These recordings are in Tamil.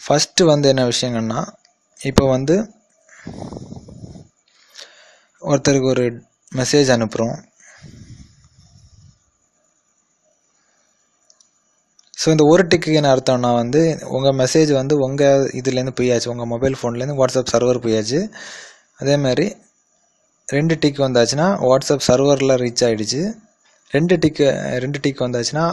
ஃபஸ்ட்டு வந்து என்ன விஷயங்கன்னா, இப்போ வந்து ஒருத்தருக்கு ஒரு மெசேஜ் அனுப்புகிறோம். ஸோ இந்த ஒரு டிக்குக்கு என்ன அர்த்தம்னா வந்து உங்கள் மெசேஜ் வந்து உங்கள் இதுலேருந்து போயாச்சு, உங்கள் மொபைல் ஃபோன்லேருந்து வாட்ஸ்அப் சர்வர் போயாச்சு. அதே மாதிரி 2 டிக் வந்தாச்சுன்னா வாட்ஸ்அப் சர்வரில் ரீச் ஆகிடுச்சு. 2 டிக் வந்தாச்சுன்னா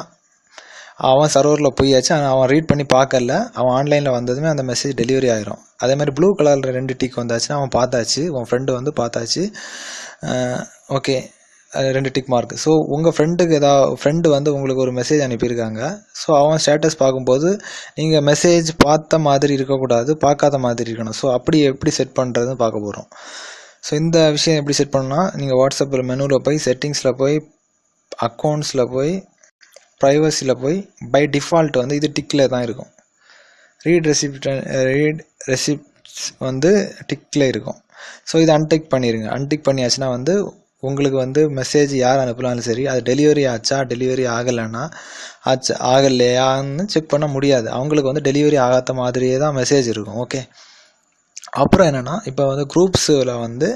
அவன் சர்வரில் போயாச்சு, அவன் ரீட் பண்ணி பார்க்கல, அவன் ஆன்லைனில் வந்ததுமே அந்த மெசேஜ் டெலிவரி ஆகிரும். அதே மாதிரி ப்ளூ கலரில் 2 டிக் வந்தாச்சுன்னா அவன் பார்த்தாச்சு, உன் ஃப்ரெண்டு வந்து பார்த்தாச்சு, ஓகே 2 டிக் மார்க். ஸோ உங்கள் ஃப்ரெண்டு வந்து உங்களுக்கு ஒரு மெசேஜ் அனுப்பியிருக்காங்க. ஸோ அவன் ஸ்டேட்டஸ் பார்க்கும்போது நீங்கள் மெசேஜ் பார்த்த மாதிரி இருக்கக்கூடாது, பார்க்காத மாதிரி இருக்கணும். ஸோ அப்படி எப்படி செட் பண்ணுறதுன்னு பார்க்க போகிறோம். ஸோ இந்த விஷயம் எப்படி செட் பண்ணால், நீங்கள் வாட்ஸ்அப்பில் மெனுவில் போய் செட்டிங்ஸில் போய் அக்கௌண்ட்ஸில் போய் ப்ரைவசியில் போய் பை டிஃபால்ட் வந்து இது டிக்கில் தான் இருக்கும். ரீட் ரெசிப்ட்ஸ் வந்து டிக்கில் இருக்கும். ஸோ இது அன்டிக் பண்ணிடுங்க. அன்டிக் பண்ணியாச்சுன்னா வந்து உங்களுக்கு வந்து மெசேஜ் யார் அனுப்பலாலும் சரி, அது டெலிவரி ஆச்சா டெலிவரி ஆகலைன்னா ஆகலையான்னு செக் பண்ண முடியாது. அவங்களுக்கு வந்து டெலிவரி ஆகாத மாதிரியே தான் மெசேஜ் இருக்கும். ஓகே, அப்புறம் என்னென்னா, இப்போ வந்து குரூப்ஸில் வந்து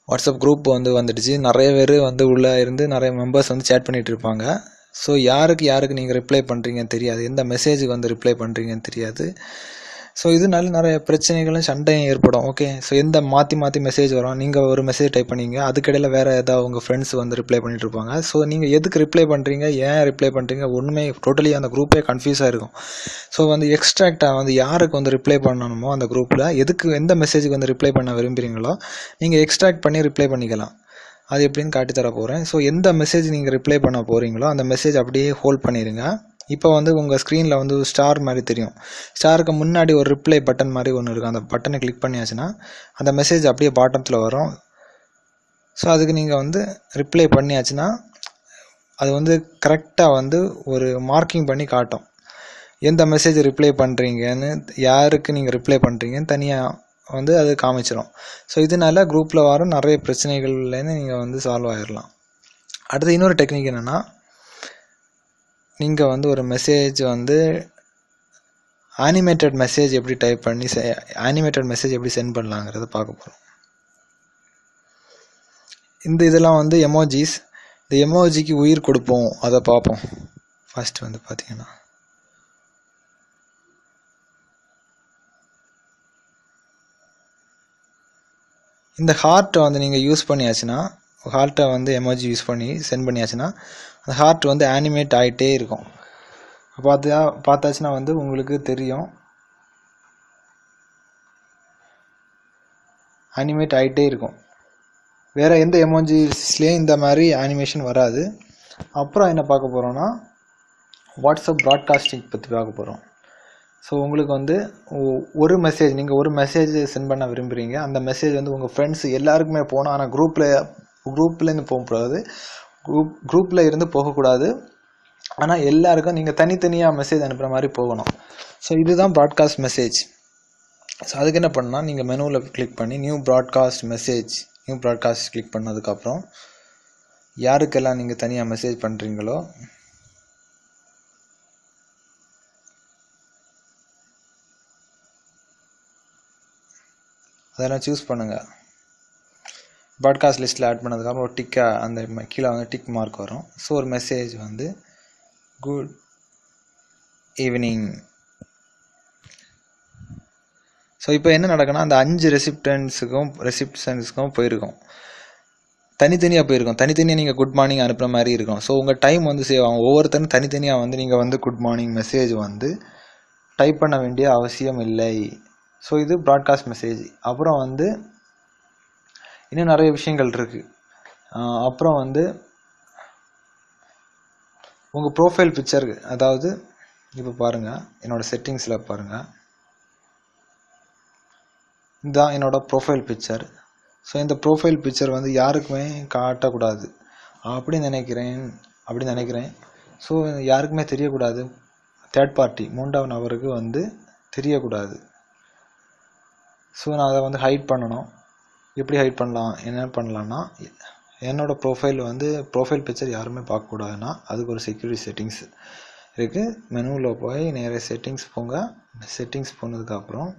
வாட்ஸ்அப் குரூப் வந்து வந்துடுச்சு. நிறைய பேர் வந்து உள்ளே இருந்து நிறைய மெம்பர்ஸ் வந்து சேட் பண்ணிகிட்டு இருப்பாங்க. ஸோ யாருக்கு நீங்கள் ரிப்ளை பண்ணுறீங்கன்னு தெரியாது, எந்த மெசேஜுக்கு வந்து ரிப்ளை பண்ணுறீங்கன்னு தெரியாது. ஸோ இதனால நிறைய பிரச்சனைகளும் சண்டையும் ஏற்படும். ஓகே, ஸோ எந்த மாற்றி மெசேஜ் வரும், நீங்கள் ஒரு மெசேஜ் டைப் பண்ணீங்க, அதுக்கிடையில் வேறு ஏதாவது உங்கள் ஃப்ரெண்ட்ஸ் வந்து ரிப்ளை பண்ணிட்டு இருப்பாங்க. ஸோ நீங்கள் எதுக்கு ரிப்ளை பண்ணுறீங்க, ஏன் ரிப்ளை பண்ணுறீங்க, ஒன்றுமே டோட்டலி அந்த குரூப்பே கன்ஃபியூஸாக இருக்கும். ஸோ வந்து எக்ஸ்ட்ராக்டாக வந்து யாருக்கு வந்து ரிப்ளை பண்ணணுமோ அந்த குரூப்பில் எந்த மெசேஜுக்கு வந்து ரிப்ளை பண்ண விரும்புகிறீங்களோ நீங்கள் எக்ஸ்ட்ராக்ட் பண்ணி ரிப்ளை பண்ணிக்கலாம். அது எப்படின்னு காட்டித்தர போகிறேன். ஸோ எந்த மெசேஜ் நீங்கள் ரிப்ளை பண்ண போகிறீங்களோ அந்த மெசேஜ் அப்படியே ஹோல்ட் பண்ணிடுங்க. இப்போ வந்து உங்கள் ஸ்க்ரீனில் வந்து ஸ்டார் மாதிரி தெரியும். ஸ்டாருக்கு முன்னாடி ஒரு ரிப்ளை பட்டன் மாதிரி ஒன்று இருக்கும். அந்த பட்டனை கிளிக் பண்ணியாச்சுன்னா அந்த மெசேஜ் அப்படியே பாட்டத்தில் வரும். ஸோ அதுக்கு நீங்கள் வந்து ரிப்ளை பண்ணியாச்சுன்னா அது வந்து கரெக்டாக வந்து ஒரு மார்க்கிங் பண்ணி காட்டும், எந்த மெசேஜ் ரிப்ளை பண்ணுறீங்கன்னு, யாருக்கு நீங்கள் ரிப்ளை பண்ணுறீங்கன்னு தனியாக வந்து அது காமிச்சிடும். ஸோ இதனால குரூப்பில் வர நிறைய பிரச்சனைகள்லேருந்து நீங்கள் வந்து சால்வ் ஆகிடலாம். அடுத்து இன்னொரு டெக்னிக் என்னென்னா, நீங்கள் வந்து ஒரு மெசேஜ் வந்து அனிமேட்டட் மெசேஜ் எப்படி டைப் பண்ணி அனிமேட்டட் மெசேஜ் எப்படி சென்ட் பண்ணலாங்கிறத பார்க்க போகிறோம். இதெல்லாம் வந்து எமோஜிஸ். இந்த எமோஜிக்கு உயிர் கொடுப்போம், அதை பார்ப்போம். ஃபஸ்ட்டு வந்து பார்த்தீங்கன்னா இந்த ஹார்ட்டை வந்து நீங்கள் யூஸ் பண்ணியாச்சுன்னா, ஹார்ட்டை வந்து எமோஜி யூஸ் பண்ணி சென்ட் பண்ணியாச்சுன்னா அந்த ஹார்ட் வந்து ஆனிமேட் ஆகிட்டே இருக்கும். பார்த்தாச்சுன்னா வந்து உங்களுக்கு தெரியும், அனிமேட் ஆகிட்டே இருக்கும். வேறு எந்த எமோஜிஸ்லேயும் இந்த மாதிரி அனிமேஷன் வராது. அப்புறம் என்ன பார்க்க போகிறோன்னா, வாட்ஸ்அப் ப்ராட்காஸ்டிங் பற்றி பார்க்க போகிறோம். ஸோ உங்களுக்கு வந்து நீங்கள் ஒரு மெசேஜ் சென்ட் பண்ண விரும்புகிறீங்க. அந்த மெசேஜ் வந்து உங்கள் ஃப்ரெண்ட்ஸ் எல்லாருக்குமே போகணும். ஆனால் குரூப்லேருந்து போகக்கூடாது, குரூப்பில் இருந்து போகக்கூடாது. ஆனால் எல்லாருக்கும் நீங்கள் தனித்தனியாக மெசேஜ் அனுப்புகிற மாதிரி போகணும். ஸோ இதுதான் ப்ராட்காஸ்ட் மெசேஜ். ஸோ அதுக்கு என்ன பண்ணால், நீங்கள் மெனுவில் கிளிக் பண்ணி நியூ ப்ராட்காஸ்ட் கிளிக் பண்ணதுக்கப்புறம் யாருக்கெல்லாம் நீங்கள் தனியாக மெசேஜ் பண்ணுறீங்களோ அதெல்லாம் சூஸ் பண்ணுங்கள். ப்ராட்காஸ்ட் லிஸ்ட்டில் ஆட் பண்ணதுக்கப்புறம் ஒரு டிக்காக அந்த கீழே வந்து டிக் மார்க் வரும். ஸோ ஒரு மெசேஜ் வந்து குட் ஈவினிங். ஸோ இப்போ என்ன நடக்குன்னா, அந்த 5 ரெசிப்டன்ஸுக்கும் போயிருக்கும், தனித்தனியாக போயிருக்கும். தனித்தனியாக நீங்கள் குட் மார்னிங் அனுப்புகிற மாதிரி இருக்கும். ஸோ உங்கள் டைம் வந்து சேவ் ஆகும். ஒவ்வொருத்தரும் தனித்தனியாக வந்து நீங்கள் வந்து குட் மார்னிங் மெசேஜ் வந்து டைப் பண்ண வேண்டிய அவசியம் இல்லை. ஸோ இது ப்ராட்காஸ்ட் மெசேஜ். அப்புறம் வந்து இன்னும் நிறைய விஷயங்கள் இருக்குது. அப்புறம் வந்து உங்கள் ப்ரோஃபைல் பிக்சருக்கு, அதாவது இப்போ பாருங்கள், என்னோடய செட்டிங்ஸில் பாருங்கள், இதுதான் என்னோடய ப்ரோஃபைல் பிக்சர். ஸோ இந்த ப்ரோஃபைல் பிக்சர் வந்து யாருக்குமே காட்டக்கூடாது அப்படின்னு நினைக்கிறேன். ஸோ யாருக்குமே தெரியக்கூடாது, தேர்ட் பார்ட்டி 3வது நபருக்கு வந்து தெரியக்கூடாது. ஸோ நான் அதை வந்து ஹைட் பண்ணணும். எப்படி ஹைட் பண்ணலாம், என்ன பண்ணலான்னா, என்னோடய ப்ரோஃபைல் பிக்சர் யாருமே பார்க்கக்கூடாதுன்னா அதுக்கு ஒரு செக்யூரிட்டி செட்டிங்ஸ் இருக்குது. மெனுவில் போய் நேராக செட்டிங்ஸ் போங்க. செட்டிங்ஸ் போனதுக்கப்புறம்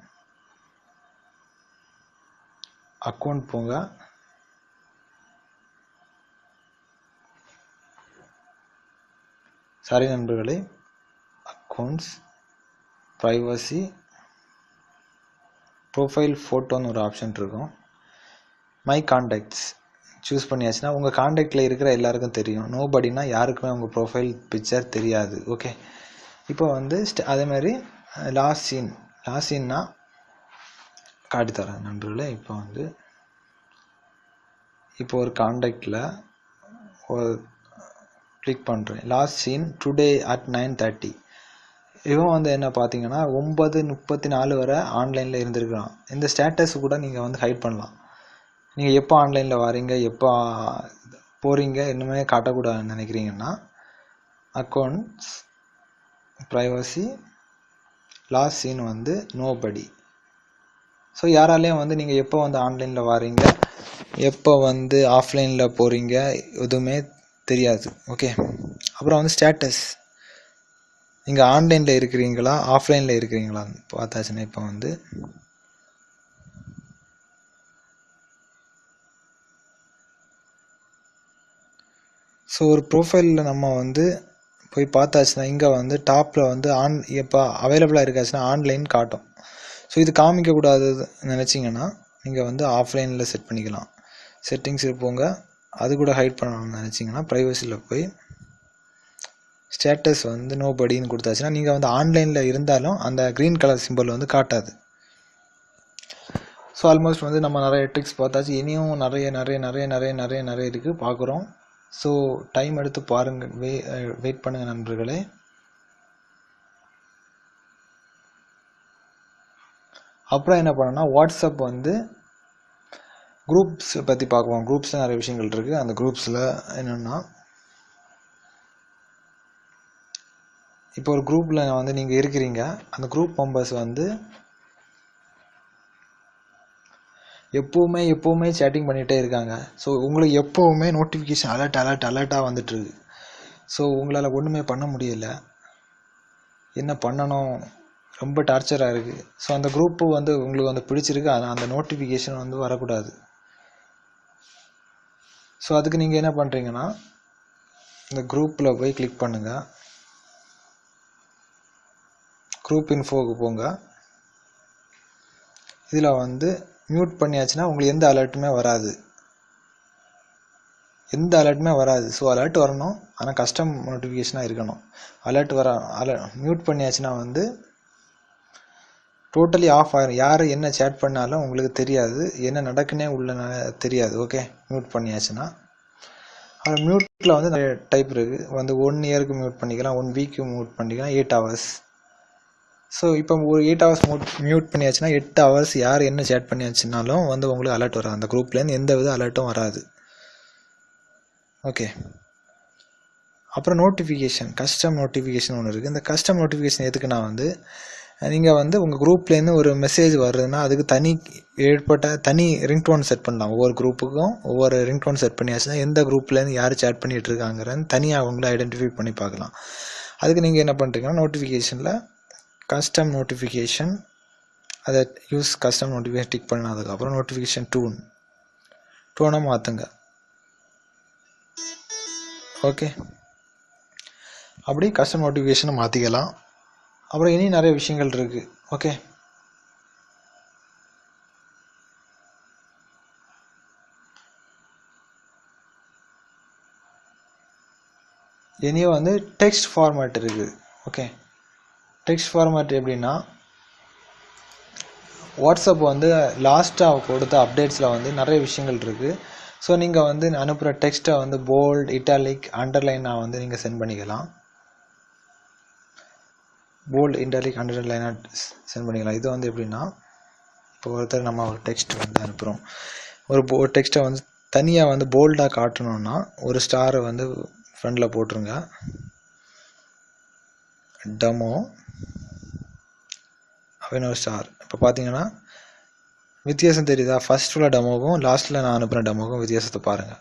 அக்கௌண்ட் போங்க. சாரி நண்பர்களே, அக்கௌண்ட்ஸ், ப்ரைவசி, ப்ரொஃபைல் ஃபோட்டோன்னு ஒரு ஆப்ஷன் இருக்கும். மை கான்டாக்ட்ஸ் சூஸ் பண்ணியாச்சுன்னா உங்கள் கான்டாக்டில் இருக்கிற எல்லாருக்கும் தெரியும். நோபடினா யாருக்குமே உங்கள் ப்ரொஃபைல் பிக்சர் தெரியாது. ஓகே, இப்போ வந்து அதேமாதிரி லாஸ்ட் சீன்னா காட்டித்தரேன் நண்பர்களே. இப்போ ஒரு கான்டாக்டில் ஒரு கிளிக் பண்ணுறேன். Last seen today at 9:30. இவன் வந்து என்ன பார்த்தீங்கன்னா 9:34 வரை ஆன்லைனில் இருந்திருக்கிறான். இந்த ஸ்டேட்டஸ் கூட நீங்கள் வந்து ஹைட் பண்ணலாம். நீங்கள் எப்போ ஆன்லைனில் வாரீங்க, எப்போ போகிறீங்க இன்னுமே காட்டக்கூடாதுன்னு நினைக்கிறீங்கன்னா அக்கௌண்ட்ஸ், ப்ரைவசி, லாஸ்ட் சீன் வந்து நோபடி. ஸோ யாராலையும் வந்து நீங்கள் எப்போ வந்து ஆன்லைனில் வாரீங்க, எப்போ வந்து ஆஃப்லைனில் போகிறீங்க எதுவுமே தெரியாது. ஓகே, அப்புறம் வந்து ஸ்டேட்டஸ், நீங்கள் ஆன்லைனில் இருக்கிறீங்களா ஆஃப்லைனில் இருக்கிறீங்களான்னு பார்த்தாச்சுன்னா இப்போ வந்து ஸோ ஒரு ப்ரொஃபைலில் நம்ம வந்து போய் பார்த்தாச்சுன்னா இங்கே வந்து டாப்பில் வந்து எப்போ அவைலபிளாக இருக்காச்சுன்னா ஆன்லைன் காட்டும். ஸோ இது காமிக்கக்கூடாது நினச்சிங்கன்னா நீங்கள் வந்து ஆஃப்லைனில் செட் பண்ணிக்கலாம். செட்டிங்ஸ் போங்க, அது கூட ஹைட் பண்ணணும்னு நினச்சிங்கன்னா ப்ரைவசியில் போய் ஸ்டேட்டஸ் வந்து நோபடின்னு கொடுத்தாச்சுன்னா நீங்கள் வந்து ஆன்லைனில் இருந்தாலும் அந்த க்ரீன் கலர் சிம்பிள் வந்து காட்டாது. ஸோ ஆல்மோஸ்ட் வந்து நம்ம நிறைய ட்ரிக்ஸ் பார்த்தாச்சு. இனியும் நிறைய இருக்குது பார்க்குறோம். ஸோ டைம் எடுத்து பாருங்கள், வெயிட் பண்ணுங்கள் நண்பர்களே. அப்புறம் என்ன பண்ணணும்னா வாட்ஸ்அப் வந்து குரூப்ஸ் பற்றி பார்க்குவோம். குரூப்ஸில் நிறைய விஷயங்கள் இருக்குது. அந்த குரூப்ஸில் என்னென்னா இப்போ ஒரு குரூப்பில் வந்து நீங்கள் இருக்கிறீங்க, அந்த குரூப் மெம்பர்ஸ் வந்து எப்போவுமே சேட்டிங் பண்ணிகிட்டே இருக்காங்க. ஸோ உங்களுக்கு எப்போவுமே நோட்டிஃபிகேஷன் அலர்ட்டாக வந்துட்டுருக்கு. ஸோ உங்களால் ஒன்றுமே பண்ண முடியலை, என்ன பண்ணணும், ரொம்ப டார்ச்சராக இருக்குது. ஸோ அந்த குரூப்பு வந்து உங்களுக்கு வந்து பிடிச்சிருக்கு, ஆனால் அந்த நோட்டிஃபிகேஷன் வந்து வரக்கூடாது. ஸோ அதுக்கு நீங்கள் என்ன பண்ணுறீங்கன்னா இந்த குரூப்பில் போய் கிளிக் பண்ணுங்கள். குரூப் இன்ஃபோவுக்கு போங்க. இதில் வந்து மியூட் பண்ணியாச்சுன்னா உங்களுக்கு எந்த அலர்ட்டுமே வராது. ஸோ அலர்ட் வரணும், ஆனால் கஸ்டம் நோட்டிஃபிகேஷனாக இருக்கணும். மியூட் பண்ணியாச்சுன்னா வந்து டோட்டலி ஆஃப் ஆகிடும். யார் என்ன சேட் பண்ணாலும் உங்களுக்கு தெரியாது, என்ன நடக்குன்னே உள்ள தெரியாது. ஓகே, மியூட் பண்ணியாச்சுன்னா அப்புறம் மியூட்டில் வந்து நிறைய டைப் இருக்குது. வந்து 1 இயருக்கு மியூட் பண்ணிக்கலாம், 1 வீக்கு மியூட் பண்ணிக்கலாம், 8 hours. ஸோ இப்போ ஒரு 8 hours மியூட் பண்ணியாச்சுன்னா 8 hours யார் என்ன சேட் பண்ணியாச்சுனாலும் வந்து உங்களுக்கு அலர்ட் வராது. அந்த குரூப்லேருந்து எந்த வித அலர்ட்டும் வராது. ஓகே, அப்புறம் நோட்டிஃபிகேஷன், கஸ்டம் நோட்டிஃபிகேஷன் ஒன்று இருக்குது. இந்த கஸ்டம் நோட்டிஃபிகேஷன் எதுக்குன்னா வந்து நீங்கள் வந்து உங்கள் குரூப்லேருந்து ஒரு மெசேஜ் வருதுன்னா அதுக்கு தனி ரிங்டோன் செட் பண்ணலாம். ஒவ்வொரு குரூப்புக்கும் ஒவ்வொரு ரிங்டோன் செட் பண்ணியாச்சுன்னா எந்த குரூப்லேருந்து யார் சேட் பண்ணிகிட்டு இருக்காங்கிறன்னு தனியாக அவங்கள ஐடென்டிஃபை பண்ணி பார்க்கலாம். அதுக்கு நீங்கள் என்ன பண்ணுறீங்கன்னா நோட்டிஃபிகேஷனில் கஸ்டம் நோட்டிஃபிகேஷன், அதை யூஸ் கஸ்டம் நோட்டிஃபிகேஷன் டிக் பண்ணதுக்கப்புறம் நோட்டிஃபிகேஷன் டோனை மாற்றுங்க. ஓகே, அப்படி கஸ்டம் நோட்டிஃபிகேஷனை மாற்றிக்கலாம். அப்புறம் இனி நிறைய விஷயங்கள் இருக்குது. ஓகே, இனியும் வந்து டெக்ஸ்ட் ஃபார்மேட் இருக்குது. ஓகே, டெக்ஸ்ட் ஃபார்மேட் எப்படின்னா வாட்ஸ்அப் வந்து லாஸ்ட்டாக கொடுத்த அப்டேட்ஸில் வந்து நிறைய விஷயங்கள் இருக்குது. ஸோ நீங்கள் வந்து அனுப்புகிற டெக்ஸ்ட்டை வந்து போல்ட், இட்டாலிக், அண்டர்லைனாக வந்து நீங்கள் சென்ட் பண்ணிக்கலாம். போல்ட், இட்டாலிக், அண்டர்லைனாக சென்ட் பண்ணிக்கலாம். இது வந்து எப்படின்னா இப்போ ஒருத்தர் நம்ம ஒரு டெக்ஸ்ட் வந்து அனுப்புகிறோம். ஒரு டெக்ஸ்ட்டை வந்து தனியாக வந்து போல்டாக காட்டணுன்னா ஒரு ஸ்டாரை வந்து ஃப்ரண்டில் போட்டுருங்க. டெமோ அப்படின்னு ஒரு ஸ்டார். இப்போ பார்த்தீங்கன்னா வித்தியாசம் தெரியுதா? ஃபர்ஸ்ட் உள்ள டெமோவும் லாஸ்ட்டில் நான் அனுப்புகிற டெமோவும் வித்தியாசத்தை பாருங்கள்.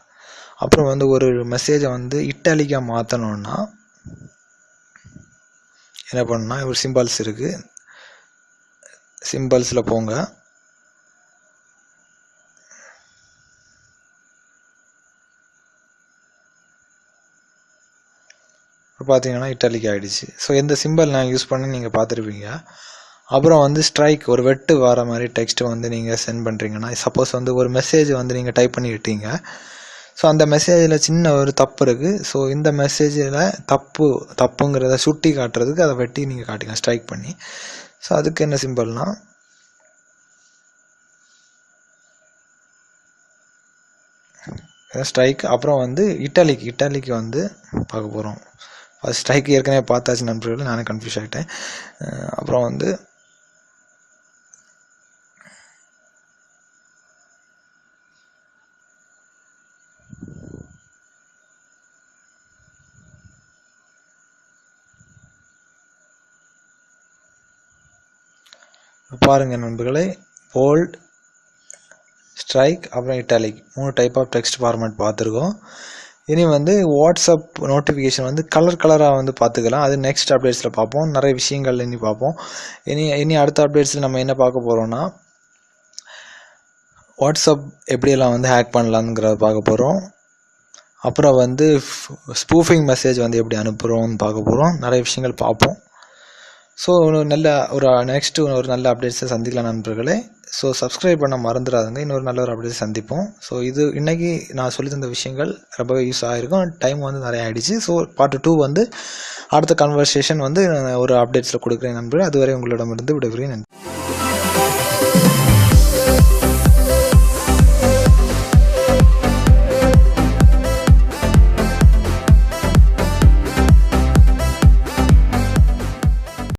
அப்புறம் வந்து ஒரு மெசேஜை வந்து இட்டாலிக்காக மாற்றணுன்னா என்ன பண்ணணும்னா ஒரு சிம்பிள்ஸ் இருக்குது, சிம்பிள்ஸில் போங்க. இப்போ பார்த்தீங்கன்னா இட்டாலிக் ஆகிடுச்சு. ஸோ எந்த சிம்பிள் நான் யூஸ் பண்ணி நீங்கள் பார்த்துருப்பீங்க. அப்புறம் வந்து ஸ்ட்ரைக், ஒரு வெட்டு வர மாதிரி டெக்ஸ்ட்டு வந்து நீங்கள் சென்ட் பண்ணுறீங்கன்னா, சப்போஸ் வந்து ஒரு மெசேஜ் வந்து நீங்கள் டைப் பண்ணி விட்டீங்க. ஸோ அந்த மெசேஜில் சின்ன ஒரு தப்பு இருக்குது. ஸோ இந்த மெசேஜில் தப்புங்கிறத சுட்டி காட்டுறதுக்கு அதை வெட்டி நீங்கள் காட்டிக்கலாம் ஸ்ட்ரைக் பண்ணி. ஸோ அதுக்கு என்ன சிம்பிள்னால் ஸ்ட்ரைக். அப்புறம் வந்து இட்டாலிக்கு வந்து பார்க்க போகிறோம். ஃபஸ்ட் ஸ்ட்ரைக் ஏற்கனவே பார்த்தாச்சு நண்பர்கள், நானே கன்ஃபியூஸ் ஆகிட்டேன். அப்புறம் வந்து பாருங்கள் நண்பர்களே, போல்ட், ஸ்ட்ரைக், அப்புறம் italic 3 type of text format பார்த்துருக்கோம். இனி வந்து வாட்ஸ்அப் நோட்டிஃபிகேஷன் வந்து கலராக வந்து பார்த்துக்கலாம். அது நெக்ஸ்ட் அப்டேட்ஸில் பார்ப்போம். நிறைய விஷயங்கள் இனி பார்ப்போம். இனி அடுத்த அப்டேட்ஸில் நம்ம என்ன பார்க்க போகிறோம்னா, வாட்ஸ்அப் எப்படியெல்லாம் வந்து ஹேக் பண்ணலாங்கிறத பார்க்க போகிறோம். அப்புறம் வந்து ஸ்பூஃபிங் மெசேஜ் வந்து எப்படி அனுப்புகிறோம்னு பார்க்க போகிறோம். நிறைய விஷயங்கள் பார்ப்போம். ஸோ நெக்ஸ்ட்டு ஒரு நல்ல அப்டேட்ஸை சந்திக்கலாம் நண்பர்களே. ஸோ சப்ஸ்கிரைப் பண்ண மறந்துடாதுங்க. இன்னொரு நல்ல ஒரு அப்டேட்ஸ் சந்திப்போம். ஸோ இன்றைக்கி நான் சொல்லி தந்த விஷயங்கள் ரொம்பவே யூஸ் ஆகிருக்கும். டைம் வந்து நிறைய ஆகிடுச்சு. ஸோ பார்ட் 2 வந்து அடுத்த கன்வர்சேஷன் வந்து ஒரு அப்டேட்ஸில் கொடுக்குறேன் நண்பர்கள். அதுவரை உங்களிடமிருந்து விடைபெறுகிறேன். நன்றி.